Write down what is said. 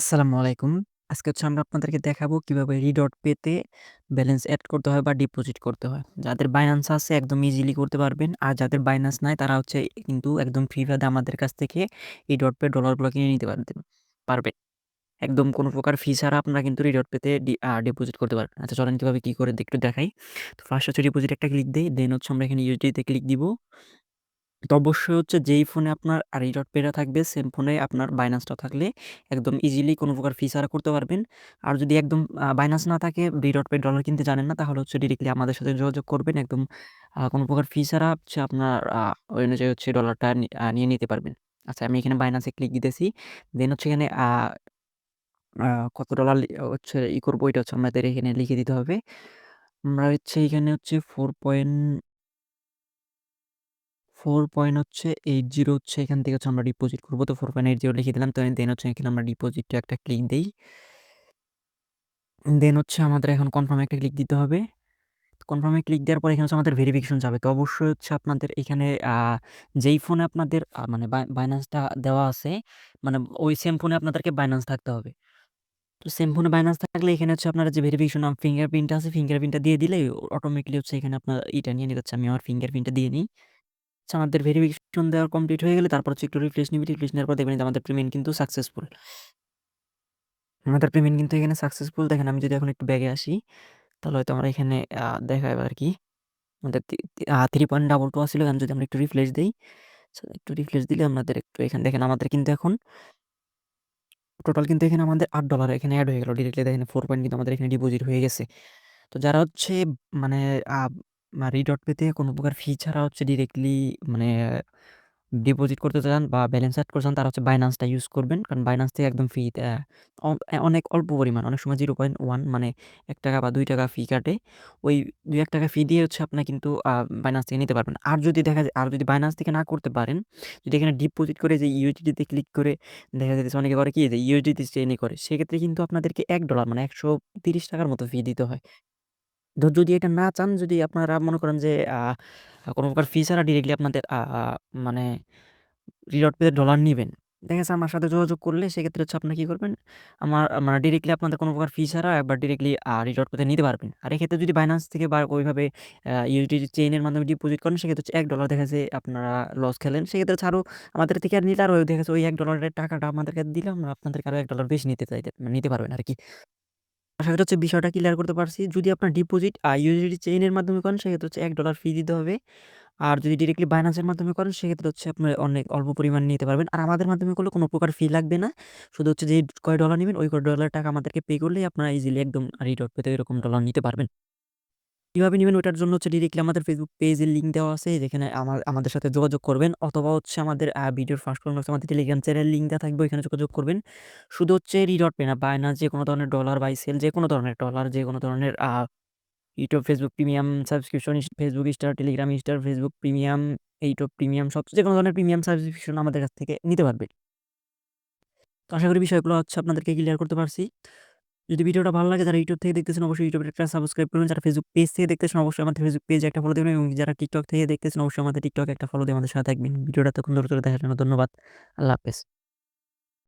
আসসালামু আলাইকুম। আজকে আমরা আপনাদেরকে দেখাবো কিভাবে রিডট পেতে ব্যালেন্স এড করতে হয় বা ডিপোজিট করতে হয়। যাদের বাইন্যান্স আছে একদম ইজিলি করতে পারবেন। আর যাদের বাইন্যান্স নাই তারা কিন্তু একদম ফ্রিভাবে আমাদের কাছ থেকে রিডট পে ডলারগুলো কিনে নিতে পারবেন। একদম কোনো প্রকার ফি ছাড়া আপনারা কিন্তু রিডট পেতে ডিপোজিট করতে পারবেন। আচ্ছা চলেন কিভাবে কি করে একটু দেখাই। তো ফার্স্ট ডিপোজিট একটা ক্লিক দেই। দেন আমরা এখানে ইউএসডি তে ক্লিক দিব। তো অবশ্যই যেই ফোনে আপনার রিডট পেটা থাকবে সেম ফোনে আপনার বাইন্যান্সটা থাকলে একদম ইজিলি কোনো প্রকার ফি ছাড়া করতে পারবেন। আর যদি একদম বাইন্যান্স না থাকে রিডট পে ডলার কিনতে জানেন না তাহলে ডিরেক্টলি আমাদের সাথে যোগাযোগ করবেন। একদম কোনো প্রকার ফি ছাড়া আপনার ওই অনুযায়ী ডলারটা নিয়ে নিতে পারবেন। আচ্ছা আমি এখানে বাইন্যান্সে ক্লিক দিতেছি। দেন এখানে আ কত ডলার করবো এটা আমাদের এখানে লিখে দিতে হবে। আমরা এখানে 4.80 এখান থেকে আমরা ডিপোজিট করব। তো 4.80 লিখে দিলাম। তো দেন এখানে আমরা ডিপোজিটে একটা ক্লিক দেই। দেন আমাদের এখন কনফার্ম একটা ক্লিক দিতে হবে। কনফার্ম এ ক্লিক দেওয়ার পর এখানে আমাদের ভেরিফিকেশন যাবে। তো অবশ্যই আপনাদের এখানে যেই ফোনে আপনাদের মানে বাইন্যান্সটা দেওয়া আছে, মানে ওই সেম ফোনে আপনাদেরকে বাইন্যান্স থাকতে হবে। তো সেম ফোনে বাইন্যান্স থাকলে এখানে আপনারা যে ভেরিফিকেশন ফিঙ্গারপ্রিন্ট আছে, ফিঙ্গারপ্রিন্টটা দিয়ে দিলেই অটোমেটিক্যালি এখানে আপনার এটা নিয়ে নিতে আমি আমার ফিঙ্গারপ্রিন্টটা দিয়ে নিই। আচ্ছা আমাদের ভেরিফিকেশন দেওয়া কমপ্লিট হয়ে গেলে তারপর একটু রিফ্রেশ নিবি। রিফ্রেশ নেওয়ার পর দেখবেন যে আমাদের পেমেন্ট কিন্তু সাকসেসফুল। আমাদের পেমেন্ট কিন্তু এখানে সাকসেসফুল। দেখেন আমি যদি এখন একটু ব্যাগে আসি তাহলে হয়তো আমরা এখানে দেখাবে আরকি। আমাদের 3.22 ছিল। এখন যদি আমরা একটু রিফ্রেশ দেই, একটু রিফ্রেশ দিলে আমাদের একটু এখানে দেখেন আমাদের কিন্তু এখন টোটাল কিন্তু এখানে আমাদের $8 এখানে এড হয়ে গেল। ডিরেক্টলি দেখেন 4 পয়েন্ট কিন্তু আমাদের এখানে ডিপোজিট হয়ে গেছে। তো যারা মানে আ রিডট পেতে কোনো প্রকার ফি ছাড়া ডিরেক্টলি মানে ডিপোজিট করতে চান বা ব্যালেন্স এড করতে চান তারা বাইন্যান্সটা ইউজ করবেন। কারণ বাইন্যান্স থেকে একদম ফ্রি অনেক অল্প পরিমাণ, অনেক সময় 0.1 মানে ৳1 বা ৳2 ফি কাটে। ওই ৳2-1 ফি দিয়ে আপনারা কিন্তু বাইন্যান্স থেকে নিতে পারবেন। আর যদি দেখা যায় আর যদি বাইন্যান্স থেকে না করতে পারেন, যদি এখানে ডিপোজিট করে যে ইউএসডিটি তে ক্লিক করে দেখা যাইতেছে অনেকে করে কি যে ইউএসডিটি চেইনে করে। সেক্ষেত্রে কিন্তু আপনাদেরকে $1 মানে ৳130 মতো ফি দিতে হয়। যদি এটা না চান, যদি আপনারা মনে করেন যে কোন প্রকার ফি ছাড়া ডিরেক্টলি আপনাদের মানে রিডট পেতে ডলার নিবেন। দেখা যাচ্ছে আমার সাথে যোগাযোগ করলে সেক্ষেত্রে আপনারা কি করবেন? মানে ডিরেক্টলি আপনাদের কোন প্রকার ফি ছাড়া একবার ডিরেক্টলি রিডট পেতে নিতে পারবেন। আর এক্ষেত্রে যদি বাইন্যান্স থেকে বা ওইভাবে ইউএসডিটি চেইনের মাধ্যমে ডিপোজিট করেন সেক্ষেত্রে $1 দেখা যাচ্ছে আপনারা লস খেলেন। সেক্ষেত্রে আরো আমাদের থেকে নিলে আরো দেখা যাচ্ছে ওই $1 এর টাকাটা আমাদেরকে দিলে আমরা আপনাদেরকে আরো $1 বেশি নিতে পারবেন আরকি। আশা করি বিষয়টা ক্লিয়ার করতে পারছি। যদি আপনার ডিপোজিট ইউএসডিটি চেইনের মাধ্যমে করেন সেক্ষেত্রে $1 ফি দিতে হবে। আর যদি ডিরেক্টলি বাইন্যান্সের মাধ্যমে করেন সেক্ষেত্রে আপনার অনেক অল্প পরিমাণ নিতে পারবেন। আর আমাদের মাধ্যমে করলে কোনো প্রকার ফি লাগবে না। শুধু যে কয় ডলার নিবেন ওই কয় ডলারের টাকা আমাদেরকে পে করলেই আপনারা ইজিলি একদম রিডট পেতে এরকম ডলার নিতে পারবেন। কিভাবে নিবেন ওটার জন্য ডিরেক্টলি আমাদের ফেসবুক পেজের লিঙ্ক দেওয়া আছে। যেখানে আমাদের সাথে যোগাযোগ করবেন অথবা আমাদের ভিডিওর ফার্স্ট কমেন্ট বক্সে আমাদের টেলিগ্রাম চ্যানেল লিঙ্ক দেওয়া থাকবে ওইখানে যোগাযোগ করবেন। শুধু রিডট পে না, বাইন্যান্স যেকোনো ধরনের ডলার বাই সেল যেকোনো ধরনের ডলার, যেকোনো ধরনের YouTube, Facebook premium subscription, Facebook star, Telegram star, Facebook premium, YouTube premium যেকোনো ধরনের প্রিমিয়াম সাবস্ক্রিপশন আমাদের কাছ থেকে নিতে পারবেন। তো আশা করি বিষয়গুলো আপনাদেরকে ক্লিয়ার করতে পারছি। যদি ভিডিওটা ভালো লাগে যারা ইউটিউব থেকে দেখতেছেন অবশ্যই ইউটিউবে একটা সাবস্ক্রাইব করবেন। যারা ফেসবুক পেজ থেকে দেখতেছেন অবশ্যই আমাদের ফেসবুক পেজে একটা ফলো দিবেন এবং যারা টিকটক থেকে দেখতেছেন অবশ্যই আমাদের টিকটকে একটা ফলো দিয়ে আমাদের সাথে থাকবেন। ভিডিওটা এতক্ষণ ধৈর্য ধরে দেখার জন্য ধন্যবাদ। আল্লাহ হাফেজ।